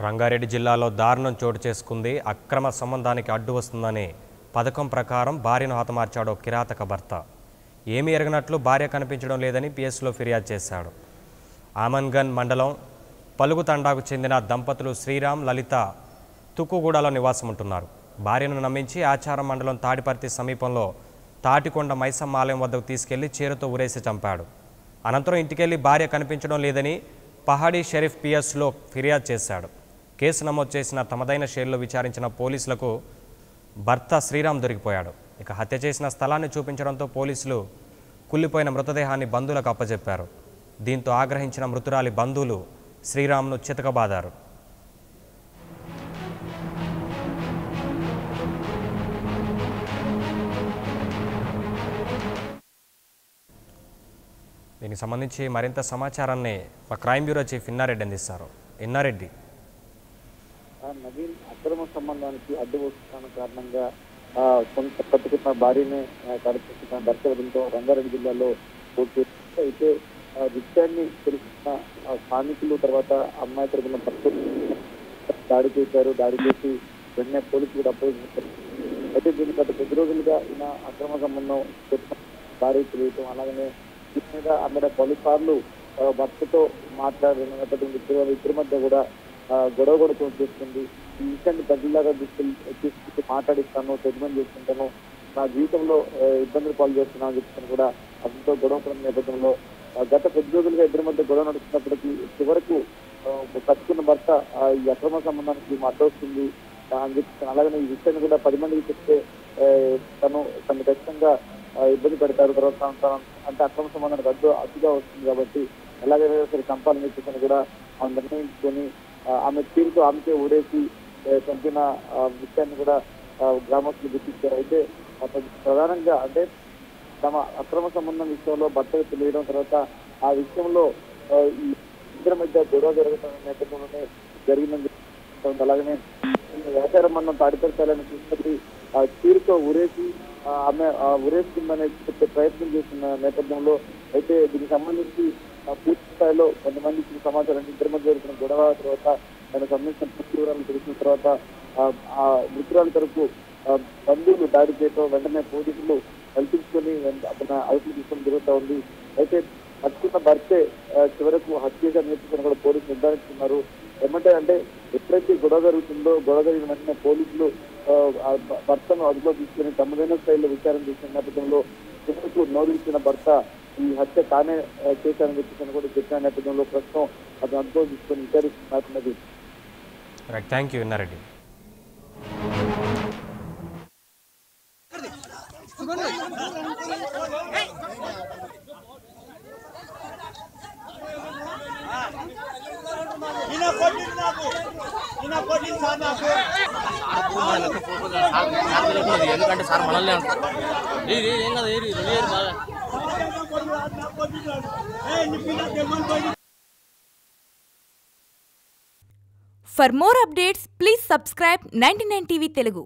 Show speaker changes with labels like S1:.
S1: రంగారెడ్డి జిల్లాలో దారుణం చోటు చేసుకుంది. అక్రమ సంబంధానికి అడ్డు వస్తుందని పథకం ప్రకారం భార్యను హతమార్చాడు కిరాతక భర్త. ఏమీ ఎరగనట్లు భార్య కనిపించడం లేదని పిఎస్లో ఫిర్యాదు చేశాడు. ఆమన్గన్ మండలం పలుగు తండాకు చెందిన దంపతులు శ్రీరామ్, లలిత తుక్కుగూడలో నివాసం ఉంటున్నారు. భార్యను నమ్మించి ఆచారం మండలం తాడిపర్తి సమీపంలో తాటికొండ మైసమ్మ ఆలయం వద్దకు తీసుకెళ్లి చీరతో ఉరేసి చంపాడు. అనంతరం ఇంటికెళ్లి భార్య కనిపించడం లేదని పహాడీ షరీఫ్ పిఎస్లో ఫిర్యాదు చేశాడు. కేసు నమోదు చేసిన తమదైన శైలిలో విచారించిన పోలీసులకు భర్త శ్రీరామ్ దొరికిపోయాడు. ఇక హత్య చేసిన స్థలాన్ని చూపించడంతో పోలీసులు కుళ్ళిపోయిన మృతదేహాన్ని బంధువులకు అప్పచెప్పారు. దీంతో ఆగ్రహించిన మృతురాలి బంధువులు శ్రీరామ్ను చితకబాదారు. దీనికి సంబంధించి మరింత సమాచారాన్ని మా క్రైమ్ బ్యూరో చీఫ్ ఇన్నారెడ్డి అందిస్తారు. ఇన్నారెడ్డి,
S2: నవీన్ అక్రమ సంబంధానికి అడ్డు వస్తున్న కారణంగా కొంత పట్టుకున్న భార్యనే కడుపుతున్న దర్శకులతో రంగారెడ్డి జిల్లాలో అయితే విషయాన్ని తెలుసుకున్న స్థానికులు తర్వాత అమ్మాయి తరపున భర్తలు దాడి చేశారు. దాడి చేసి వెంటనే పోలీసులు కూడా అప్పగించారు. అయితే దీనికి గత కొద్ది రోజులుగా ఈయన అక్రమ సంబంధం భార్య తెలియటం, అలాగనే దీని మీద ఆమె పలుసార్లు భర్తతో మాట్లాడిన నేపథ్యంలో ఇద్దరి మధ్య కూడా గొడవ కూడా చేస్తుంది. ఈ విషయాన్ని ప్రజల్లాగా తీసుకొచ్చి మాట్లాడిస్తాను, సెటిల్మెంట్ చేసుకుంటాను, నా జీవితంలో ఇబ్బందులు పాలు చేస్తున్నాను అని చెప్తాను కూడా అతనితో గొడవ పడిన నేపథ్యంలో గత కొద్ది రోజులుగా ఇద్దరి మధ్య గొడవ నడుస్తున్నప్పటికీ చివరకు కట్టుకున్న భర్త ఈ అక్రమ సంబంధానికి అడ్డొస్తుంది అని చెప్తాను. అలాగనే ఈ విషయాన్ని కూడా 10 మందికి చెప్తే తను ఖచ్చితంగా ఇబ్బంది పెడతారు. తర్వాత అంటే అక్రమ సంబంధానికి అడ్డుగా వస్తుంది కాబట్టి ఎలాగైనా సరే చంపాలని చెప్పేసి కూడా ఆమె నిర్ణయించుకొని ఆమె తీరుతో ఆమెకే ఊరేసి చంపిన విషయాన్ని కూడా గ్రామస్తులు గుర్తించారు. అయితే ప్రధానంగా అంటే తమ అక్రమ సంబంధం విషయంలో భర్తకు తెలియడం, తర్వాత ఆ విషయంలో ఈ ఇద్దరి మధ్య గొడవ జరుగుతున్న నేపథ్యంలోనే జరిగిందని చెప్తుంది. అలాగనే వ్యాపారం మనం తాడిపరచాలని తీసుకెళ్లి తీరుతో ఊరేసి ఆమె ఉరేస్తుందని చెప్పే ప్రయత్నం చేస్తున్న నేపథ్యంలో అయితే దీనికి సంబంధించి పూర్తి స్థాయిలో కొంతమందికి సమాచారం ఇద్దరి మధ్య జరుగుతున్న గొడవ తర్వాత దానికి సంబంధించిన పూర్తి వివరాలు తెలిసిన తర్వాత ఆ మృతురాల తరపు బంధువులు దాడి చేయడం, వెంటనే పోలీసులు కల్పించుకొని అతను అదుపులు తీసుకొని జరుగుతూ ఉంది. అయితే హత్యకున్న భర్తే చివరకు హత్య నేర్చుకుని కూడా పోలీసులు నిర్ధారిస్తున్నారు. ఏమంటే అంటే ఎప్పుడైతే గొడవ జరుగుతుందో గొడవ జరిగిన వెంటనే పోలీసులు భర్తను అదుపులో తీసుకుని తమదైన స్థాయిలో విచారణ చేసిన నేపథ్యంలో చివరకు నోరించిన భర్త ఈ హత్య తానే చేశారని చెప్పేసి కూడా చెప్పిన నేపథ్యంలో ప్రస్తుతం అతను అదుపులో తీసుకొని విచారిస్తున్నది.
S1: Thank you Inna Reddy.
S3: ఎందుకంటే సార్ మనల్ని అంటారు ఏం కదా బాగా.
S4: For more updates, please subscribe 99 TV Telugu.